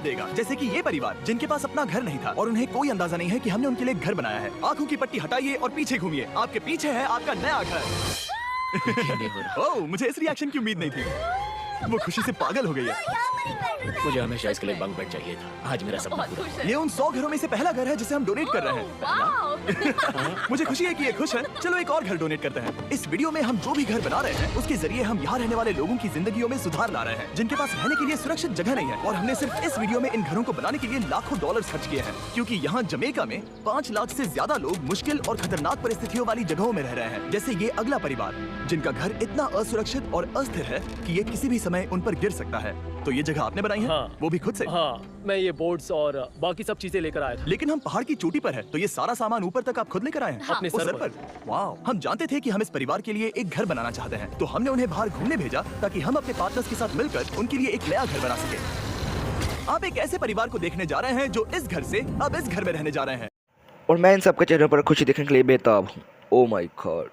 देगा। जैसे कि ये परिवार जिनके पास अपना घर नहीं था और उन्हें कोई अंदाजा नहीं है कि हमने उनके लिए घर बनाया है। आंखों की पट्टी हटाइए और पीछे घूमिए। आपके पीछे है आपका नया घर। ओह, मुझे इस रिएक्शन की उम्मीद नहीं थी। वो खुशी से पागल हो गई है। मुझे हमेशा इसके लिए बंक बेड चाहिए था। आज मेरा सपना पूरा हुआ। ये उन 100 घरों में से पहला घर है जिसे हम डोनेट कर रहे हैं। मुझे खुशी है कि ये खुश है। चलो एक और घर डोनेट करते हैं। इस वीडियो में हम जो भी घर बना रहे हैं उसके जरिए हम यहाँ रहने वाले लोगों की जिंदगियों में सुधार ला रहे हैं जिनके पास रहने के लिए सुरक्षित जगह नहीं है। और हमने सिर्फ इस वीडियो में इन घरों को बनाने के लिए लाखों डॉलर खर्च किए हैं, क्योंकि यहाँ जमैका में 5 लाख से ज्यादा लोग मुश्किल और खतरनाक परिस्थितियों वाली जगहों में रह रहे हैं। जैसे ये अगला परिवार जिनका घर इतना असुरक्षित और अस्थिर है कि ये किसी भी समय उन पर गिर सकता है। तो ये जगह आपने बनाई है? हाँ। वो भी खुद से? हाँ, मैं ये बोर्ड्स और बाकी सब चीजें लेकर आया था। लेकिन हम पहाड़ की चोटी पर है, तो ये सारा सामान ऊपर तक आप खुद लेकर आए हैं? अपने उस सर पर। वाह! हम जानते थे कि हम इस परिवार के लिए एक घर बनाना चाहते हैं, तो हमने उन्हें बाहर घूमने भेजा ताकि हम अपने पार्टनर्स के साथ मिलकर उनके लिए एक नया घर बना सके। आप एक ऐसे परिवार को देखने जा रहे हैं जो इस घर से अब इस घर में रहने जा रहे हैं। और मैं इन सबके चेहरों पर खुशी देखने के लिए बेताब हूँ। Oh my God!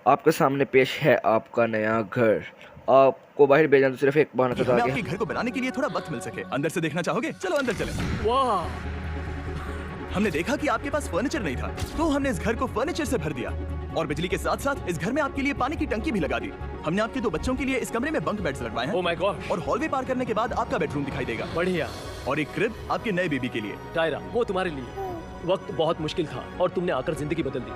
आपके सामने पेश है आपका नया घर। आपको बाहर भेजना तो सिर्फ एक बहाना था हमें ताकि आपके घर को बनाने के लिए थोड़ा वक्त मिल सके। अंदर से देखना चाहोगे? चलो अंदर चलें। वाह! हमने देखा कि आपके पास फर्नीचर नहीं था, तो हमने इस घर को फर्नीचर से भर दिया और बिजली के साथ साथ इस घर में आपके लिए पानी की टंकी भी लगा दी। हमने आपके 2 बच्चों के लिए इस कमरे में बंक बेड्स लगवाए हैं। Oh my God! और हॉलवे पार करने के बाद आपका बेडरूम दिखाई देगा। बढ़िया। और एक क्रिब आपके नए बेबी के लिए। टायरा, वो तुम्हारे लिए। वक्त बहुत मुश्किल था और तुमने आकर जिंदगी बदल दी।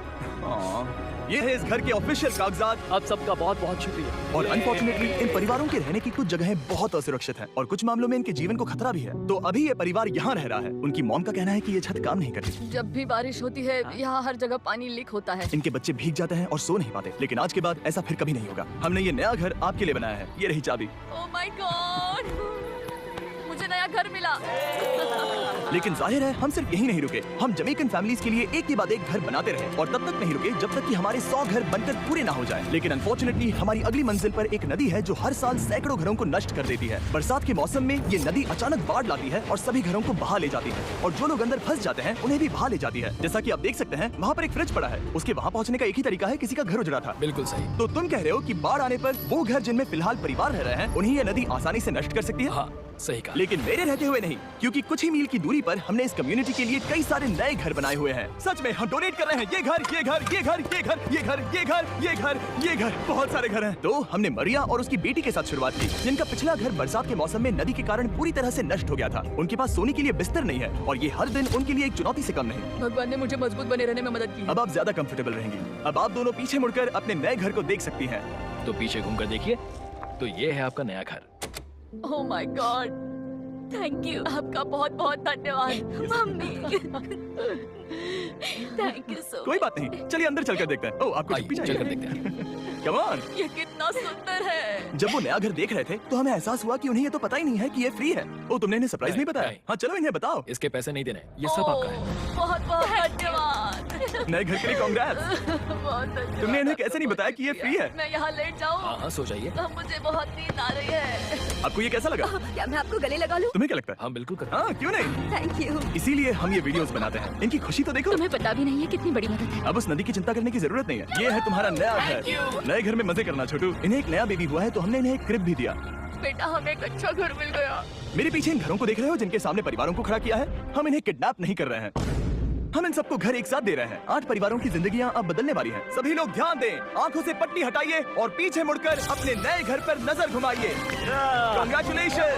ये है इस घर के ऑफिशियल कागजात। आप सबका बहुत बहुत शुक्रिया। और अनफॉर्चुनेटली इन परिवारों के रहने की कुछ जगहें बहुत असुरक्षित हैं और कुछ मामलों में इनके जीवन को खतरा भी है। तो अभी ये परिवार यहाँ रह रहा है। उनकी मॉम का कहना है कि ये छत काम नहीं करती। जब भी बारिश होती है यहाँ हर जगह पानी लीक होता है। इनके बच्चे भीग जाते हैं और सो नहीं पाते, लेकिन आज के बाद ऐसा फिर कभी नहीं होगा। हमने ये नया घर आपके लिए बनाया है। ये रही चाबी। Oh my God! मुझे नया घर मिला। लेकिन जाहिर है हम सिर्फ यही नहीं रुके। हम जमैकन फैमिलीज के लिए एक के बाद एक घर बनाते रहे और तब तक नहीं रुके जब तक कि हमारे 100 घर बनकर पूरे ना हो जाए। लेकिन अनफॉर्चुनेटली हमारी अगली मंजिल पर एक नदी है जो हर साल सैकड़ों घरों को नष्ट कर देती है। बरसात के मौसम में ये नदी अचानक बाढ़ लाती है और सभी घरों को बहा ले जाती है और जो लोग अंदर फंस जाते हैं उन्हें भी बहा ले जाती है। जैसा कि आप देख सकते हैं वहाँ पर एक फ्रिज पड़ा है। उसके वहाँ पहुँचने का एक ही तरीका है, किसी का घर उजड़ा था। बिल्कुल सही। तो तुम कह रहे हो कि बाढ़ आने पर वो घर जिनमें फिलहाल परिवार रह रहे हैं उन्हें ये नदी आसानी से नष्ट कर सकती है? हाँ, सही कहा। लेकिन मेरे रहते हुए नहीं, क्योंकि कुछ ही मील की दूरी पर हमने इस कम्युनिटी के लिए कई सारे नए घर बनाए हुए हैं। सच में हम डोनेट कर रहे हैं। ये घर, ये घर, ये घर, ये घर, ये घर, ये घर, ये घर, ये घर, बहुत सारे घर हैं। तो हमने मरिया और उसकी बेटी के साथ शुरुआत की, जिनका पिछला घर बरसात के मौसम में नदी के कारण पूरी तरह से नष्ट हो गया था। उनके पास सोने के लिए बिस्तर नहीं है और ये हर दिन उनके लिए एक चुनौती से कम नहीं। भगवान ने मुझे मजबूत बने रहने में मदद की। अब आप ज्यादा कंफर्टेबल रहेंगी। अब आप दोनों पीछे मुड़कर अपने नए घर को देख सकती हैं। तो पीछे घूमकर देखिए, तो ये है आपका नया घर। Oh my God! Thank you. आपका बहुत बहुत धन्यवाद मम्मी। Thank you so. कोई बात नहीं, चलिए अंदर चलकर देखते हैं। ओह, आपको आइए, छुट्टी चाहिए? चलकर देखते हैं। Come on। ये कितना सुंदर है। जब वो नया घर देख रहे थे तो हमें एहसास हुआ कि उन्हें ये तो पता ही नहीं है कि ये फ्री है। ओ, तुमने इन्हें सरप्राइज नहीं बताया? नहीं। हाँ, चलो इन्हें बताओ। इसके पैसे नहीं देने, ये सब आपका है। बहुत बहुत धन्यवाद। नए घर के लिए कांग्रेस। बहुत धन्यवाद। तुमने इन्हें कैसे नहीं बताया कि ये फ्री है? मैं यहाँ लेट जाऊँ? हाँ हाँ, सो जाइए। मुझे बहुत नींद आ रही है। आपको ये कैसा लगा? क्या मैं आपको गले लगा लूं? तुम्हें क्या लगता है? हाँ, बिल्कुल कर। हाँ, क्यों नहीं? Thank you. इसीलिए हम ये वीडियोस बनाते हैं। इनकी खुशी तो देखो। तुम्हें पता भी नहीं है कितनी बड़ी मदद है। अब उस नदी की चिंता करने की जरूरत नहीं है। ये है तुम्हारा नया घर। नए घर में मजे करना छोटू। इन्हें एक नया बेबी हुआ है तो हमने इन्हें एक क्रिब भी दिया। बेटा, हमें एक अच्छा घर मिल गया। मेरे पीछे इन घरों को देख रहे हो जिनके सामने परिवारों को खड़ा किया है? हम इन्हें किडनैप नहीं कर रहे हैं। हम इन सबको घर एक साथ दे रहे हैं। 8 परिवारों की जिंदगियां अब बदलने वाली हैं। सभी लोग ध्यान दें, आंखों से पट्टी हटाइए और पीछे मुड़कर अपने नए घर पर नजर घुमाइए। कांग्रेचुलेशन।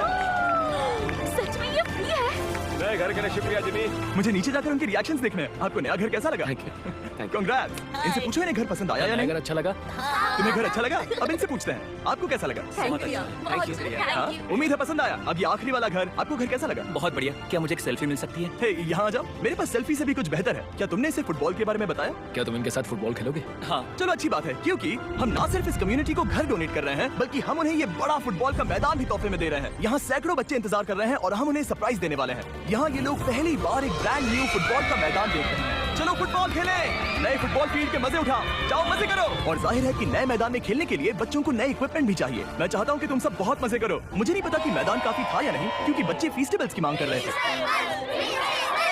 सच में ये फ्री है? नए घर के लिए शुक्रिया जिमी। मुझे नीचे जाकर उनके रिएक्शंस देखने हैं। आपको नया घर कैसा लगा? कांग्रेट्स। इनसे पूछो इन्हें घर पसंद आया या नहीं? अगर अच्छा लगा। तुम्हें घर अच्छा लगा? अब इनसे पूछते हैं, आपको कैसा लगा? Thank you. हाँ, उम्मीद है पसंद आया। अब ये आखिरी वाला घर, आपको घर कैसा लगा? बहुत बढ़िया। क्या मुझे एक सेल्फी मिल सकती है? हे, यहाँ आ जाओ। मेरे पास सेल्फी से भी कुछ बेहतर है। क्या तुमने इसे फुटबॉल के बारे में बताया? क्या तुम इनके साथ फुटबॉल खेलोगे? हाँ। चलो अच्छी बात है, क्योंकि हम ना सिर्फ इस कम्युनिटी को घर डोनेट कर रहे हैं बल्कि हम उन्हें ये बड़ा फुटबॉल का मैदान भी तोहफे में दे रहे हैं। यहाँ सैकड़ों बच्चे इंतजार कर रहे हैं और हम उन्हें सरप्राइज देने वाले हैं। यहाँ ये लोग पहली बार एक ब्रांड न्यू फुटबॉल का मैदान देख रहे हैं। चलो फुटबॉल खेलें। नए फुटबॉल फील्ड के मजे उठाओ। जाओ मजे करो। और जाहिर है कि नए मैदान में खेलने के लिए बच्चों को नए इक्विपमेंट भी चाहिए। मैं चाहता हूँ कि तुम सब बहुत मजे करो। मुझे नहीं पता कि मैदान काफी था या नहीं, क्योंकि बच्चे फेस्टिवल्स की मांग कर रहे थे।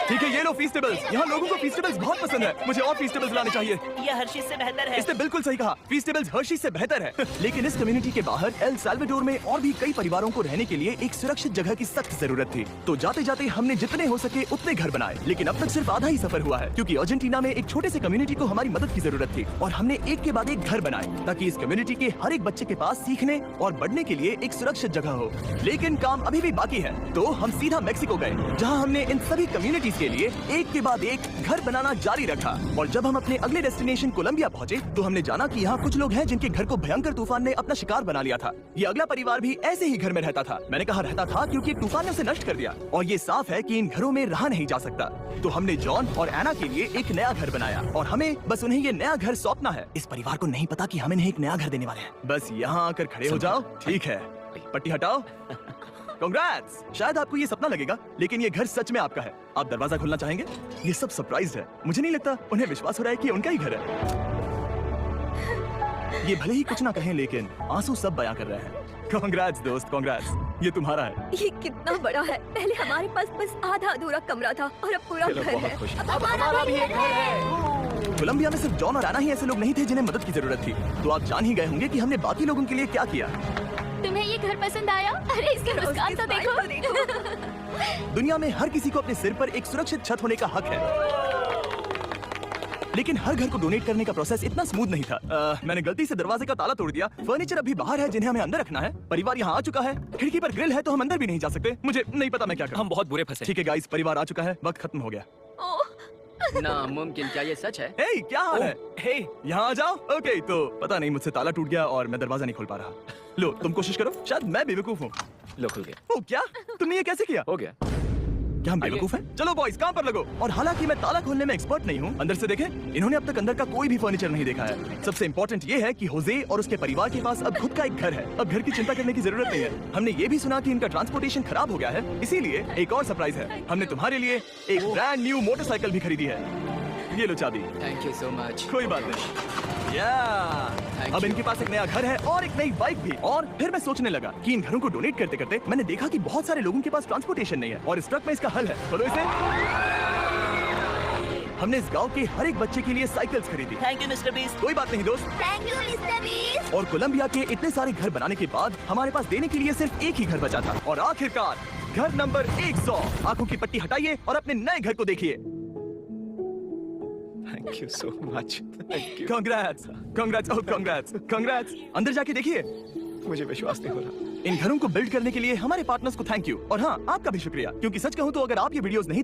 ठीक है, ये लो फीस्टेबल्स। यहाँ लोगों को फीस्टेबल्स बहुत पसंद है। मुझे और फीस्टेबल्स लाने चाहिए। ये हर्षी से बेहतर है। इसने बिल्कुल सही कहा, फीस्टेबल्स हर्शी से बेहतर है। लेकिन इस कम्युनिटी के बाहर एल साल्वाडोर में और भी कई परिवारों को रहने के लिए एक सुरक्षित जगह की सख्त जरूरत थी। तो जाते जाते हमने जितने हो सके उतने घर बनाए, लेकिन अब तक सिर्फ आधा ही सफर हुआ है, क्योंकि अर्जेंटीना में एक छोटे से कम्युनिटी को हमारी मदद की जरूरत थी और हमने एक के बाद एक घर बनाए ताकि इस कम्युनिटी के हर एक बच्चे के पास सीखने और बढ़ने के लिए एक सुरक्षित जगह हो। लेकिन काम अभी भी बाकी है, तो हम सीधा मेक्सिको गए, जहाँ हमने इन सभी कम्युनिटीज के लिए एक के बाद एक घर बनाना जारी रखा। और जब हम अपने अगले डेस्टिनेशन कोलंबिया पहुँचे तो हमने जाना कि यहाँ कुछ लोग हैं जिनके घर को भयंकर तूफान ने अपना शिकार बना लिया था। ये अगला परिवार भी ऐसे ही घर में रहता था। मैंने कहा रहता था क्योंकि एक तूफान ने उसे नष्ट कर दिया और ये साफ है कि इन घरों में रहा नहीं जा सकता। तो हमने जॉन और एना के लिए एक नया घर बनाया और हमें बस उन्हें ये नया घर सौंपना है। इस परिवार को नहीं पता कि हम इन्हें एक नया घर देने वाले हैं। बस यहाँ आकर खड़े हो जाओ। ठीक है, पट्टी हटाओ। कांग्रेट्स। शायद आपको ये सपना लगेगा, लेकिन ये घर सच में आपका है। आप दरवाजा खोलना चाहेंगे? ये सब सरप्राइज है। मुझे नहीं लगता उन्हें विश्वास हो रहा है कि उनका ही घर है। ये भले ही कुछ ना कहें, लेकिन आंसू सब बयां कर रहे हैं। कांग्रेट्स दोस्त, कांग्रेट्स। ये तुम्हारा है। ये कितना बड़ा है। पहले हमारे पास बस आधा अधूरा कमरा था और अब पूरा घर है। अब हमारा भी एक घर है। कोलंबिया में सिर्फ जॉन और एना ही ऐसे लोग नहीं थे जिन्हें मदद की जरूरत थी। तो आप जान ही गए होंगे कि हमने बाकी लोगों के लिए क्या किया। तुम्हें ये घर पसंद आया? अरे इसकी मुस्कान तो देखो। दुनिया में हर किसी को अपने सिर पर एक सुरक्षित छत होने का हक है, लेकिन हर घर को डोनेट करने का प्रोसेस इतना स्मूथ नहीं था। मैंने गलती से दरवाजे का ताला तोड़ दिया। फर्नीचर अभी बाहर है जिन्हें हमें अंदर रखना है। परिवार यहाँ आ चुका है। खिड़की पर ग्रिल है तो हम अंदर भी नहीं जा सकते। मुझे नहीं पता मैं क्या करूं। हम बहुत बुरे फंसे। ठीक है गाइस, परिवार आ चुका है। वक्त खत्म हो गया। नामुमकिन, क्या ये सच है? हे, क्या हाल है? हे, यहाँ आ जाओ। ओके, तो पता नहीं मुझसे ताला टूट गया और मैं दरवाजा नहीं खोल पा रहा। लो, तुम कोशिश करो। शायद मैं बेवकूफ हूँ। लो खुल गया। ओ क्या? तुमने ये कैसे किया? हो गया। क्या हम बेवकूफ हैं? चलो बॉयज, काम पर लगो। और हालांकि मैं ताला खोलने में एक्सपर्ट नहीं हूँ, अंदर से देखें, इन्होंने अब तक अंदर का कोई भी फर्नीचर नहीं देखा है। सबसे इम्पोर्टेंट ये है कि होजे और उसके परिवार के पास अब खुद का एक घर है। अब घर की चिंता करने की जरूरत नहीं है। हमने ये भी सुना कि इनका ट्रांसपोर्टेशन खराब हो गया है, इसीलिए एक और सरप्राइज है। हमने तुम्हारे लिए एक ब्रांड न्यू मोटरसाइकिल भी खरीदी है। ये लो चाबी। Thank you so much. कोई बात नहीं। अब इनके पास एक नया घर है और एक नई बाइक भी। और फिर मैं सोचने लगा कि इन घरों को डोनेट करते करते मैंने देखा कि बहुत सारे लोगों के पास ट्रांसपोर्टेशन नहीं है और इस ट्रक में इसका हल है। बोलो इसे। हमने इस गांव के हर एक बच्चे के लिए साइकिल्स खरीदी। Thank you mister beast. कोई बात नहीं दोस्त। Thank you mister beast. और कोलंबिया के इतने सारे घर बनाने के बाद हमारे पास देने के लिए सिर्फ एक ही घर बचा था। और आखिरकार घर नंबर 100। आंखों की पट्टी हटाइए और अपने नए घर को देखिए। Thank you so much. Thank you. Congrats, congrats, oh congrats, congrats. अंदर जाके देखिए। मुझे विश्वास नहीं हो रहा। इन घरों को बिल्ड करने के लिए हमारे पार्टनर्स को थैंक यू। और हाँ, आपका भी शुक्रिया, क्योंकि सच कहूँ तो अगर आप ये वीडियोस नहीं